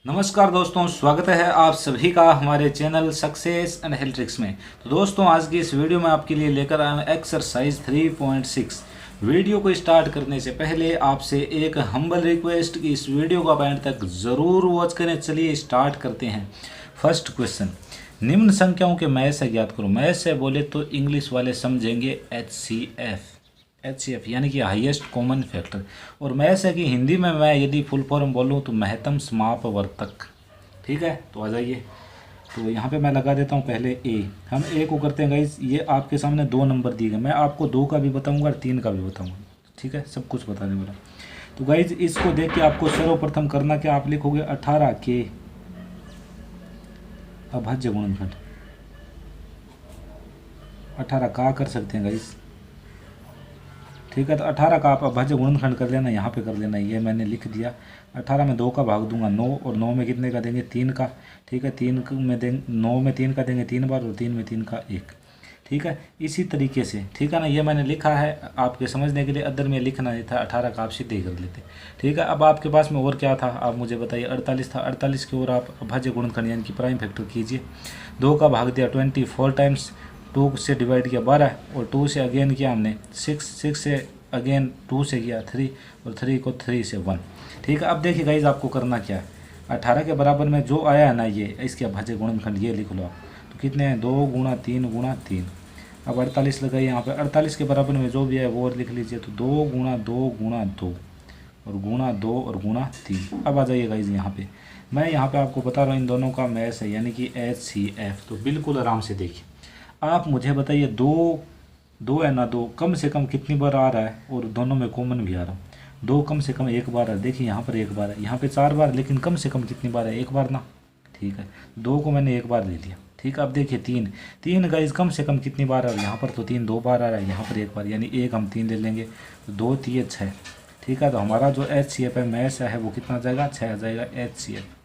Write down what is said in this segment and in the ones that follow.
नमस्कार दोस्तों, स्वागत है आप सभी का हमारे channel success and health tricks में। तो दोस्तों, आज की इस वीडियो में आपके लिए लेकर आया हूं एक्सरसाइज 3.6। वीडियो को स्टार्ट करने से पहले आपसे एक हम्बल रिक्वेस्ट कि इस वीडियो को आप एंड तक ज़रूर वॉच करें। चलिए स्टार्ट करते हैं। फर्स्ट क्वेश्चन, निम्न संख्याओं के मैथ से ज्ञात करो। मैथ से बोले तो इंग्लिश वाले समझेंगे HCF यानी कि हाईएस्ट कॉमन फैक्टर। और मैथ्स है कि हिंदी में मैं यदि फुल फॉर्म बोलूँ तो महत्तम समापवर्तक। ठीक है, तो आ जाइए। तो यहाँ पे मैं लगा देता हूँ पहले ए। हम ए को करते हैं गाइस। ये आपके सामने 2 नंबर दिए गए, मैं आपको 2 का भी बताऊँगा और 3 का भी बताऊँगा। ठीक है, सब कुछ बताने वाला। तो गाइज इसको देख के आपको सर्वप्रथम करना क्या, आप लिखोगे 18 के अभाज्य गुणनखंड। 18 का कर सकते हैं गाइस। ठीक है, तो 18 का आप अभाज्य गुणनखंड कर लेना, यहाँ पे कर लेना। ये मैंने लिख दिया। 18 में 2 का भाग दूंगा 9, और 9 में कितने का देंगे 3 का। ठीक है, 3 में देंगे 9 में 3 का देंगे 3 बार, और 3 में 3 का 1। ठीक है, इसी तरीके से। ठीक है ना, ये मैंने लिखा है आपके समझने के लिए। अदर में लिखना नहीं था, 18 का आप सीधे ही कर लेते। ठीक है, अब आपके पास में और क्या था आप मुझे बताइए। 48 था, 48 की ओर आप अभाज्य गुणनखंड यानी कि प्राइम फैक्टर कीजिए। 2 का भाग दिया 24 टाइम्स, 2 से डिवाइड किया 12, और 2 से अगेन किया हमने 6 से अगेन 2 से किया 3, और 3 को 3 से 1। ठीक है, अब देखिए गाइज आपको करना क्या है। 18 के बराबर में जो आया है ना, ये इसके अभाज्य गुणनखंड ये लिख लो आप। तो कितने हैं, 2 गुणा 3 गुणा 3। अब 48 लगाइए यहाँ पे। 48 के बराबर में जो भी है वो और लिख लीजिए। तो 2 गुणा 2 गुणा 2, और गुणा 2 और गुणा 3। अब आ जाइए गाइज यहाँ पे। मैं यहाँ पे आपको बता रहा हूँ इन दोनों का मैथ्स है यानी कि HCF। तो बिल्कुल आराम से देखिए। आप मुझे बताइए, दो है ना, 2 कम से कम कितनी बार आ रहा है, और दोनों में कॉमन भी आ रहा है। 2 कम से कम 1 बार है। देखिए यहाँ पर 1 बार है, यहाँ पे 4 बार, लेकिन कम से कम कितनी बार है, 1 बार ना। ठीक है, 2 को मैंने 1 बार ले लिया। ठीक है, अब देखिए 3 गाइज कम से कम कितनी बार है, यहाँ पर तो 3 2 बार आ रहा है, यहाँ पर 1 बार, यानी 1 हम 3 ले लेंगे। तो 2 3 6। ठीक है, तो हमारा जो HCF है मैथ्स है वो कितना आ जाएगा, 6 आ जाएगा HCF।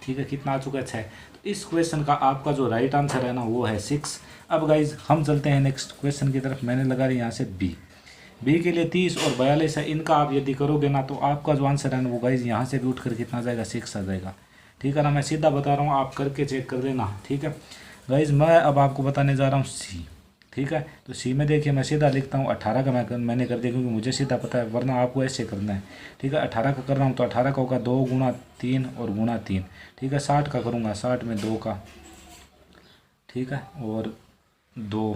ठीक है, कितना आ चुका है 6। तो इस क्वेश्चन का आपका जो राइट आंसर है ना वो है 6। अब गाइज हम चलते हैं नेक्स्ट क्वेश्चन की तरफ। मैंने लगा रही यहाँ से बी के लिए 30 और 42 है। इनका आप यदि करोगे ना तो आपका जो आंसर है ना वो गाइज यहाँ से भी उठ कर कितना आ जाएगा, 6 आ जाएगा। ठीक है ना, मैं सीधा बता रहा हूँ, आप करके चेक कर लेना। ठीक है गाइज, मैं अब आपको बताने जा रहा हूँ सी। ठीक है, तो सी में देखिए मैं सीधा लिखता हूँ 18 का मैंने कर दिया क्योंकि मुझे सीधा पता है, वरना आपको ऐसे करना है। ठीक है, 18 का कर रहा हूँ तो 18 का होगा 2 गुणा 3 और गुणा 3। ठीक है, 60 का करूँगा, 60 में 2 का। ठीक है, और 2।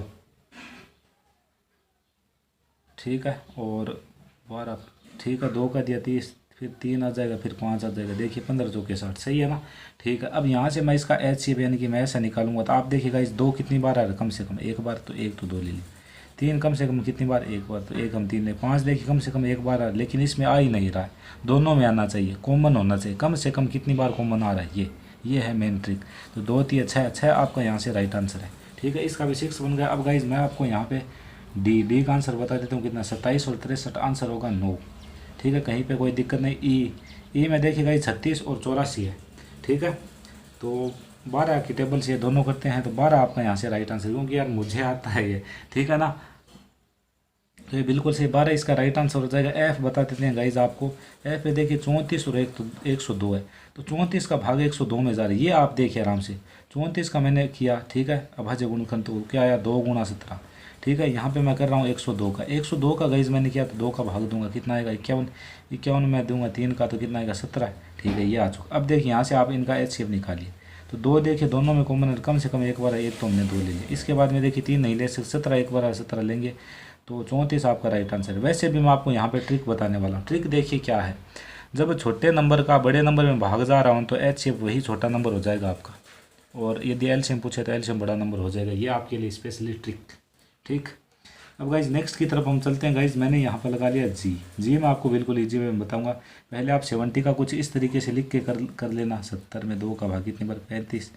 ठीक है, और 12। ठीक है, 2 का दिया 30, फिर 3 आ जाएगा, फिर 5 आ जाएगा। देखिए 15 चौके 60, सही है ना। ठीक है, अब यहाँ से मैं इसका HCF यानी कि मैं ऐसा निकालूंगा। तो आप देखिएगा इस 2 कितनी बार आ रहा है, कम से कम 1 बार, तो 1 तो 2 ले ली। 3 कम से कम कितनी बार, 1 बार, तो 1 हम 3 ले। 5 देखिए कम से कम 1 बार आ रहा है, लेकिन इसमें आ ही नहीं रहा है। दोनों में आना चाहिए, कॉमन होना चाहिए। कम से कम कितनी बार कॉमन आ रहा है, ये है मेन ट्रिक। तो 2 3 6 आपका यहाँ से राइट आंसर है। ठीक है, इसका भी 6 बन गया। अब गाइज मैं आपको यहाँ पे डी का आंसर बता देता हूँ कितना, 27 और 63 आंसर होगा 9। ठीक है, कहीं पे कोई दिक्कत नहीं। ई में देखिएगा 36 और 84 है। ठीक है, तो 12 की टेबल से ये दोनों करते हैं, तो 12 आपका यहाँ से राइट आंसर, क्योंकि यार मुझे आता है ये। ठीक है ना, तो ये बिल्कुल सही 12 इसका राइट आंसर हो जाएगा। एफ बता देते हैं गाइज आपको। एफ पे देखिए 34 और 102 है, तो 34 का भाग 102 में जा रहा है। ये आप देखिए आराम से। 34 का मैंने किया, ठीक है, अभाज्य गुणनखंड, तो क्या आया 2 गुणा 17। ठीक है, यहाँ पे मैं कर रहा हूँ 102 का। 102 का गाइज मैंने किया तो 2 का भाग दूंगा, कितना आएगा 51। 51 में दूंगा 3 का, तो कितना आएगा 17। ठीक है, ये आ चुका। अब देखिए यहाँ से आप इनका HCF निकालिए। तो 2 देखिए दोनों में कॉमन है, कम से कम 1 बार है, 1 तो हमने 2 ले लिया। इसके बाद में देखिए 3 नहीं ले सकते, 17 1 बार है, 17 लेंगे। तो 34 आपका राइट आंसर है। वैसे भी मैं आपको यहाँ पे ट्रिक बताने वाला हूँ। ट्रिक देखिए क्या है, जब छोटे नंबर का बड़े नंबर में भाग जा रहा हूँ तो HCF वही छोटा नंबर हो जाएगा आपका, और यदि एलसीएम पूछे तो एलसीएम बड़ा नंबर हो जाएगा। ये आपके लिए स्पेशली ट्रिक। ठीक, अब गाइज नेक्स्ट की तरफ हम चलते हैं। गाइज मैंने यहाँ पर लगा लिया जी मैं आपको बिल्कुल ईजी में बताऊंगा। पहले आप 70 का कुछ इस तरीके से लिख के कर लेना। 70 में 2 का भाग कितनी बार, 35।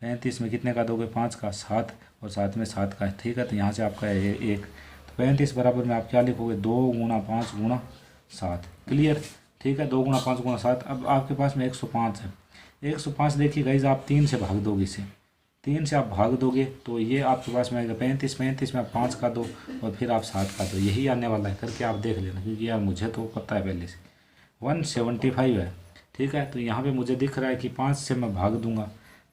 35 में कितने का दोगे, 5 का, 7, और 7 में 7 का। ठीक है, तो यहाँ से आपका है 1। तो 35 बराबर में आप क्या लिखोगे, 2 गुणा 5 गुणा 7। क्लियर। ठीक है, 2 गुणा 5 गुणा 7। अब आपके पास में 105 है। 105 देखिए गाइज आप 3 से भाग दोगे इसे। 3 से आप भाग दोगे तो ये आपके पास में आएगा 35। 35 में आप 5 का दो और फिर आप 7 का दो, यही आने वाला है। करके आप देख लेना, क्योंकि यार मुझे तो पता है पहले से। 175 है। ठीक है। तो यहाँ पे मुझे दिख रहा है कि 5 से मैं भाग दूंगा,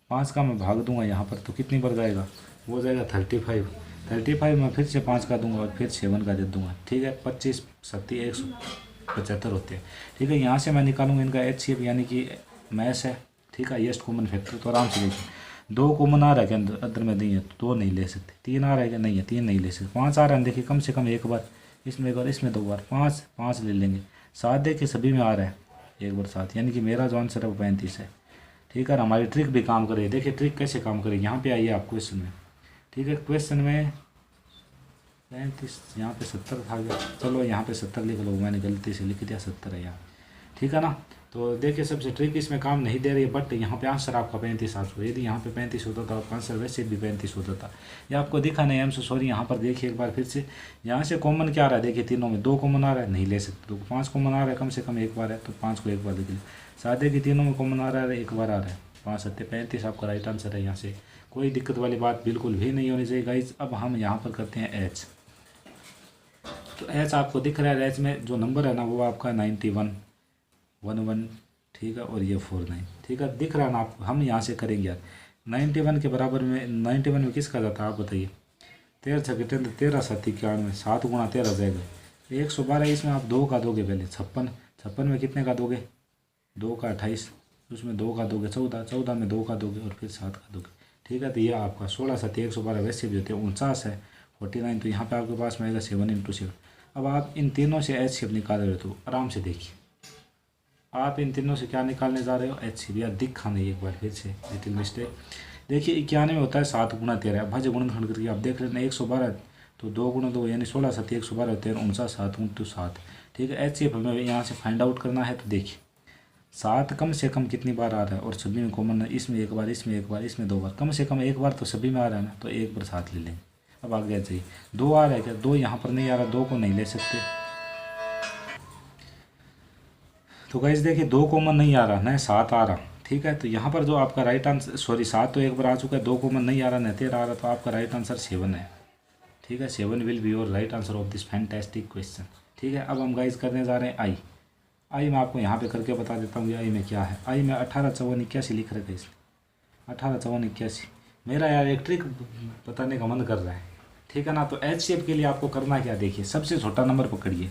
5 का मैं भाग दूंगा यहाँ पर, तो कितनी बार जाएगा, वो जाएगा 35। 35 में फिर से 5 का दूंगा और फिर 7 का दे दूंगा, ठीक है। 25 सत्ती 175 होते हैं, ठीक है। यहाँ से मैं निकालूंगा इनका HCF यानी कि मैस है, ठीक है, येस्ट कॉमन फैक्टर। तो आराम से देखिए 2 कॉमन आ रहा है क्या अंदर में, नहीं है तो 2 नहीं ले सकते। 3 आ रहा है क्या, नहीं है 3 नहीं ले सकते। 5 आ रहा है, देखिए कम से कम एक बार इसमें, एक बार इसमें, 2 बार, 5 ले लेंगे। 7 देखिए सभी में आ रहा है एक बार 7, यानी कि मेरा जो आंसर है वो 35 है, ठीक है। और हमारी ट्रिक भी काम करे, देखिए ट्रिक कैसे काम करेगी। यहाँ पे आइए आप क्वेश्चन में, ठीक है। क्वेश्चन में 35, यहाँ पे 70 था गया, चलो यहाँ पे 70 लिख लो, मैंने गलती से लिख दिया 70 है यहाँ, ठीक है ना। तो देखिए सबसे ट्रिक इसमें काम नहीं दे रही है, बट यहाँ पे आंसर आपका 35 आ चुका है। यदि यहाँ पे 35 होता तो आपका आंसर वैसे भी 35 होता था। ये आपको दिखा नहीं, एम सॉरी। यहाँ पर देखिए एक बार फिर से, यहाँ से कॉमन क्या आ रहा है, देखिए तीनों में 2 कॉमन आ रहा है, नहीं ले सकते। तो 5 कॉमन आ रहा है, कम से कम एक बार है, तो 5 को एक बार लिख लिया। 7 देखिए तीनों में कॉमन आ रहा है, एक बार आ रहा है, 5 सत्ते 35 आपका राइट आंसर है। यहाँ से कोई दिक्कत वाली बात बिल्कुल भी नहीं होनी चाहिए गाइज। अब हम यहाँ पर करते हैं एच। तो एच आपको दिख रहा है, एच में जो नंबर है ना वो आपका 91 11, ठीक है, और ये 49, ठीक है, दिख रहा है ना आपको। हम यहाँ से करेंगे यार 91 के बराबर में, 91 में किसका जाता है आप बताइए, 13 छक्के 13 7 91, 7 गुणा 13 जाएगा 112। इसमें आप 2 का दोगे पहले, 56 में कितने का दोगे, 2 का 28, उसमें 2 का दोगे 14 में 2 का दोगे और फिर 7 का दोगे, ठीक है। तो ये आपका 16 7 112 वैसे भी होते हैं 49 है 49। तो यहाँ पे आपके पास में आएगा 7 × 7। अब आप इन तीनों से HCF निकाल रहे हो, तो आराम से देखिए आप इन तीनों से क्या निकालने जा रहे हो, HCF। यार दिखा नहीं, एक बार फिर से लिटिल मिस्टेक। देखिए 91 में होता है 7 गुणा 13, भाज्य गुणनखंड करके आप देख लेना 112, तो 2 गुणा 2 यानी 16 7 112 13 49 7 × 7, ठीक है। HCF हमें यहाँ से फाइंड आउट करना है। तो देखिए 7 कम से कम कितनी बार आ रहा है और सभी में कॉमन है, इसमें एक बार, इसमें एक बार, इसमें 2 बार, कम से कम एक बार तो सभी में आ रहा है ना, तो एक बार 7 ले लेंगे। अब आगे चाहिए 2 आ रहा है क्या, 2 यहाँ पर नहीं आ रहा, 2 को नहीं ले सकते। तो गाइस देखिए 2 कॉमन नहीं आ रहा, न 7 आ रहा, ठीक है। तो यहाँ पर जो आपका राइट आंसर, सॉरी 7 तो एक बार आ चुका है, 2 कॉमन नहीं आ रहा, न 13 आ रहा, तो आपका राइट आंसर 7 है, ठीक है। 7 will be your right answer of this fantastic question, ठीक है। अब हम गाइस करने जा रहे हैं आई मैं आपको यहाँ पे करके बता देता हूँ आई में क्या है। आई में 18 54 81 लिख रखा है इसमें, 18 54 81। मेरा यार एक ट्रिक बताने का मन कर रहा है, ठीक है ना। तो HCF के लिए आपको करना क्या, देखिए सबसे छोटा नंबर पकड़िए,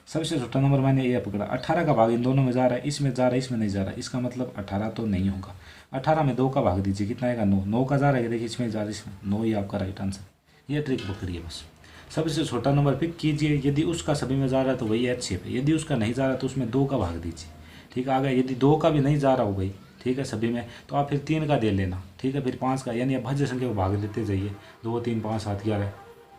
सबसे छोटा नंबर मैंने ये पकड़ा। 18 का भाग इन दोनों में जा रहा है, इसमें जा रहा है, इसमें नहीं जा रहा, इसका मतलब 18 तो नहीं होगा। 18 में 2 का भाग दीजिए, कितना आएगा 9, 9 का जा रहा है, देखिए इसमें जा रहा है, इसमें 9 ही आपका राइट आंसर। ये ट्रिक पकड़िए बस, सबसे छोटा नंबर पिक कीजिए, यदि उसका सभी में जा रहा है तो वही HCF है, यदि उसका नहीं जा रहा तो उसमें 2 का भाग दीजिए, ठीक है। आगे यदि 2 का भी नहीं जा रहा हो भाई, ठीक है, सभी में, तो आप फिर 3 का दे लेना, ठीक है, फिर 5 का, यानी आप भाज्य संख्या को भाग देते जाइए, 2 3 5 7 11,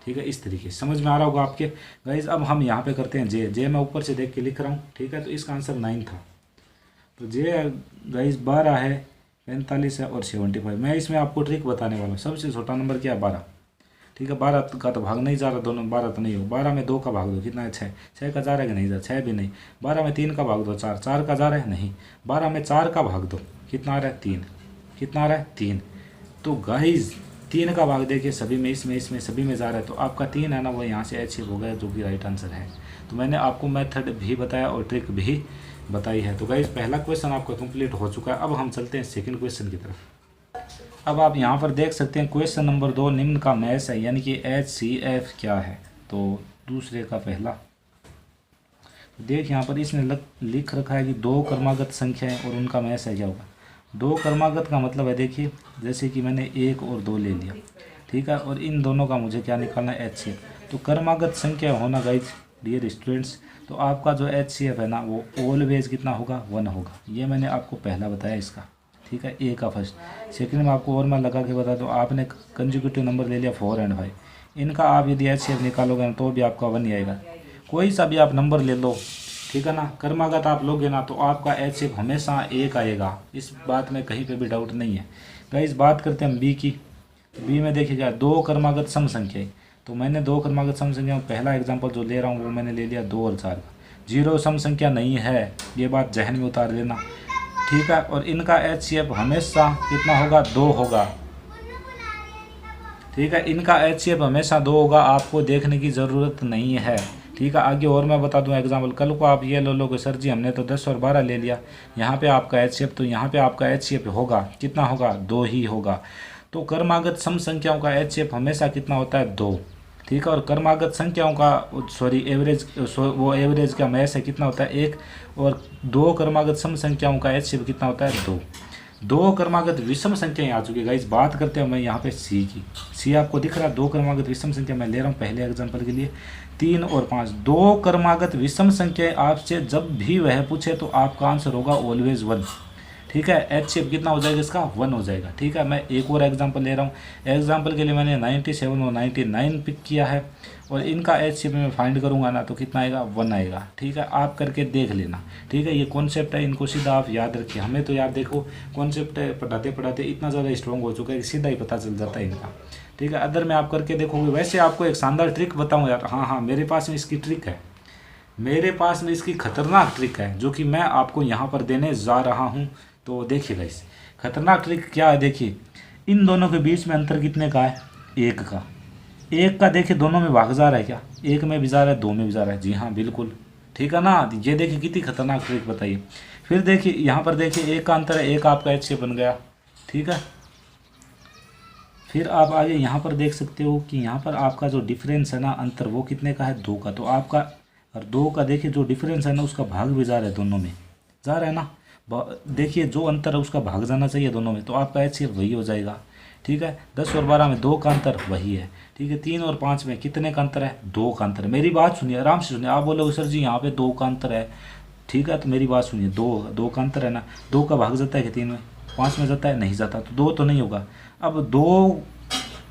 ठीक है। इस तरीके से समझ में आ रहा होगा आपके गाइज। अब हम यहाँ पे करते हैं जे मैं ऊपर से देख के लिख रहा हूँ, ठीक है। तो इसका आंसर 9 था, तो जे गाइज 12 है, 45 है और 75। मैं इसमें आपको ट्रिक बताने वाला हूँ। सबसे छोटा नंबर क्या है 12, ठीक है। 12 का तो भाग नहीं जा रहा, दोनों 12 तो नहीं हो। 12 में 2 का भाग दो, कितना है 6, 6 का जा रहा है कि नहीं जा, 6 भी नहीं। 12 में 3 का भाग दो 4, 4 का जा रहा है नहीं। 12 में 4 का भाग दो, कितना आ रहा है 3, कितना आ रहा है 3। तो गाइज 3 का भाग देखिए सभी में, इसमें सभी में जा रहा है, तो आपका 3 है ना, वो यहाँ से HCF हो गया, जो कि राइट आंसर है। तो मैंने आपको मेथड भी बताया और ट्रिक भी बताई है। तो गाइज पहला क्वेश्चन आपका कंप्लीट हो चुका है। अब हम चलते हैं सेकंड क्वेश्चन की तरफ। अब आप यहाँ पर देख सकते हैं क्वेश्चन नंबर 2 निम्न का मैच है, यानी कि HCF क्या है। तो दूसरे का पहला देख, यहाँ पर इसने लिख रखा है कि 2 क्रमागत संख्या है और उनका मैच है, क्या होगा। 2 क्रमागत का मतलब है, देखिए जैसे कि मैंने 1 और 2 ले लिया, ठीक है, और इन दोनों का मुझे क्या निकालना है HCF। तो क्रमागत संख्या होना गाइज डियर स्टूडेंट्स, तो आपका जो HCF है ना वो ऑलवेज कितना होगा 1 होगा। ये मैंने आपको पहला बताया इसका, ठीक है, ए का फर्स्ट। सेकंड में आपको और मैं लगा के बता दूँ, आपने कंजिक्यूटिव नंबर ले लिया 4 और 5, इनका आप यदि HCF निकालोगे ना तो भी आपका 1 ही आएगा। कोई सा भी आप नंबर ले लो, ठीक है ना, क्रमागत आप लोगे ना तो आपका HCF हमेशा 1 आएगा, इस बात में कहीं पे भी डाउट नहीं है। गाइस बात करते हैं बी की। बी में देखिएगा 2 क्रमागत सम संख्या, तो मैंने 2 क्रमागत सम संख्या पहला एग्जांपल जो ले रहा हूँ वो मैंने ले लिया 2 और 4 का। 0 सम संख्या नहीं है, ये बात जहन में उतार लेना, ठीक है। और इनका HCF हमेशा कितना होगा 2 होगा, ठीक है, इनका HCF हमेशा 2 होगा, आपको देखने की ज़रूरत नहीं है। ठीक है। आगे और मैं बता दूं एग्जाम्पल, कल को आप ये ले लो कि सर जी हमने तो 10 और 12 ले लिया, यहाँ पे आपका HCF, तो यहाँ पे आपका HCF होगा कितना होगा, 2 ही होगा। तो क्रमागत सम संख्याओं का HCF हमेशा कितना होता है, 2। ठीक है। और क्रमागत संख्याओं का एवरेज, वो एवरेज का मैस है कितना होता है, 1। और 2 क्रमागत सम संख्याओं का HCF कितना होता है, 2। 2 क्रमागत विषम संख्याएं आ चुकी है गाइस। बात करते हैं मैं यहाँ पे सी की। सी आपको दिख रहा है, 2 क्रमागत विषम संख्या मैं ले रहा हूँ पहले एग्जांपल के लिए, 3 और 5। 2 क्रमागत विषम संख्याएं आपसे जब भी वह पूछे तो आपका आंसर होगा ऑलवेज 1। ठीक है। HCF कितना हो जाएगा इसका, 1 हो जाएगा। ठीक है। मैं एक और एग्जांपल ले रहा हूँ। एग्जांपल के लिए मैंने 97 और 99 पिक किया है, और इनका HCF में फाइंड करूंगा ना तो कितना आएगा, 1 आएगा। ठीक है। आप करके देख लेना। ठीक है। ये कॉन्सेप्ट है, इनको सीधा आप याद रखिए। हमें तो यार देखो कॉन्सेप्ट पढ़ाते पढ़ाते इतना ज़्यादा स्ट्रॉन्ग हो चुका है कि सीधा ही पता चल जाता है इनका। ठीक है। अदर में आप करके देखोगे। वैसे आपको एक शानदार ट्रिक बताऊँ यार, हाँ मेरे पास में इसकी ट्रिक है, मेरे पास में इसकी खतरनाक ट्रिक है, जो कि मैं आपको यहाँ पर देने जा रहा हूँ। तो देखिएगा इस खतरनाक ट्रिक क्या है। देखिए इन दोनों के बीच में अंतर कितने का है, 1 का। 1 का देखिए दोनों में भाग जा रहा है क्या, 1 में भी जा रहा है, 2 में भी जा रहा है। जी हाँ बिल्कुल। ठीक है ना। ये देखिए कितनी खतरनाक ट्रिक बताइए। फिर देखिए यहाँ पर देखिए 1 का अंतर है, 1 आपका HCF बन गया। ठीक है। फिर आप आगे यहाँ पर देख सकते हो कि यहाँ पर आपका जो डिफरेंस है ना, अंतर, वो कितने का है, 2 का। तो आपका और 2 का देखिए जो डिफरेंस है ना, उसका भाग भी जा रहा है, दोनों में जा रहा है ना। देखिए जो अंतर है उसका भाग जाना चाहिए दोनों में, तो आपका HCF वही हो जाएगा। ठीक है। 10 और 12 में 2 का अंतर वही है। ठीक है। 3 और 5 में कितने का अंतर है, 2 का अंतर है। मेरी बात सुनिए, आराम से सुनिए। आप बोलोगे सर जी यहाँ पे 2 का अंतर है। ठीक है। तो मेरी बात सुनिए, 2 का अंतर है ना, 2 का भाग जाता है कि 3 में, 5 में जाता है, नहीं जाता, तो 2 तो नहीं होगा। अब 2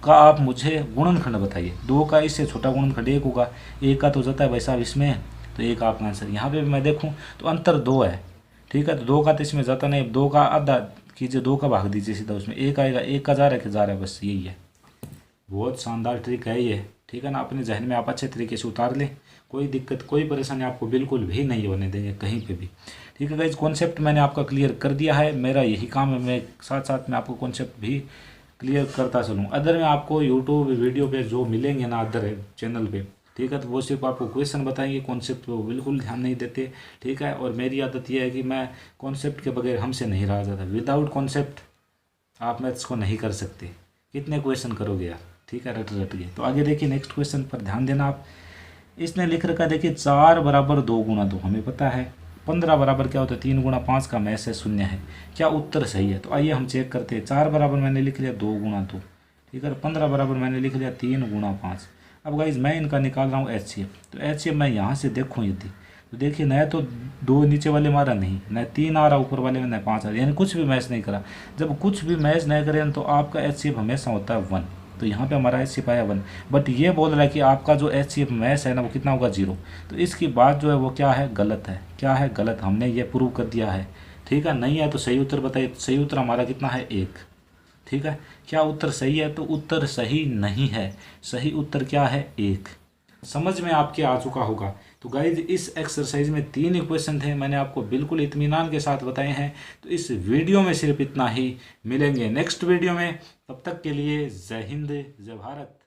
का आप मुझे गुणनखंड बताइए, 2 का इससे छोटा गुणनखंड 1 होगा, 1 का तो जाता है भाई साहब इसमें, तो 1 आपका आंसर। यहाँ पे भी मैं देखूँ तो अंतर 2 है। ठीक है। तो 2 का तो इसमें जाता नहीं, 2 का आधा कीजिए, 2 का भाग दीजिए सीधा, उसमें 1 आएगा, 1 का जा रहा है कि जा रहा है, बस यही है। बहुत शानदार ट्रिक है ये। ठीक है ना। अपने जहन में आप अच्छे तरीके से उतार लें, कोई दिक्कत कोई परेशानी आपको बिल्कुल भी नहीं होने देंगे कहीं पे भी। ठीक है गाइस, कॉन्सेप्ट मैंने आपका क्लियर कर दिया है, मेरा यही काम है, मैं साथ साथ में आपको कॉन्सेप्ट भी क्लियर करता चलूँ। अदर में आपको यूट्यूब वीडियो पे जो मिलेंगे ना अदर चैनल पे, ठीक है, तो वो सिर्फ आपको क्वेश्चन बताएंगे, कॉन्सेप्ट पे वो बिल्कुल ध्यान नहीं देते। ठीक है। और मेरी आदत ये है कि मैं कॉन्सेप्ट के बगैर हमसे नहीं रहा जाता। विदाउट कॉन्सेप्ट आप मैथ्स को नहीं कर सकते। कितने क्वेश्चन करोगे यार। ठीक है। रट रट गए। तो आगे देखिए नेक्स्ट क्वेश्चन पर ध्यान देना आप। इसने लिख रखा देखिए 4 बराबर 2 गुणा 2, हमें पता है 15 बराबर क्या होता है, 3 गुणा 5 का मैस है 0 है। क्या उत्तर सही है? तो आइए हम चेक करते हैं। 4 बराबर मैंने लिख लिया 2 गुणा 2। ठीक है। 15 बराबर मैंने लिख लिया 3 गुणा 5। अब गाइज मैं इनका निकाल रहा हूँ HCF। तो HCF मैं यहाँ से देखूँ यदि, तो देखिए नया तो 2 नीचे वाले मारा नहीं, न 3 आ रहा ऊपर वाले में, न 5 आ रहा, यानी कुछ भी मैच नहीं करा। जब कुछ भी मैच नहीं करें तो आपका HCF हमेशा होता है 1। तो यहाँ पे हमारा HCF आया 1, बट ये बोल रहा है कि आपका जो HCF मैच है ना वो कितना होगा, 0। तो इसकी बात जो है वो क्या है, गलत है। क्या है, गलत। हमने ये प्रूव कर दिया है। ठीक है। नहीं है तो सही उत्तर बताइए। सही उत्तर हमारा कितना है, 1। ठीक है। क्या उत्तर सही है? तो उत्तर सही नहीं है। सही उत्तर क्या है, 1। समझ में आपके आ चुका होगा। तो गाइज इस एक्सरसाइज में 3 इक्वेशन थे, मैंने आपको बिल्कुल इत्मीनान के साथ बताए हैं। तो इस वीडियो में सिर्फ इतना ही, मिलेंगे नेक्स्ट वीडियो में। तब तक के लिए जय हिंद, जय भारत।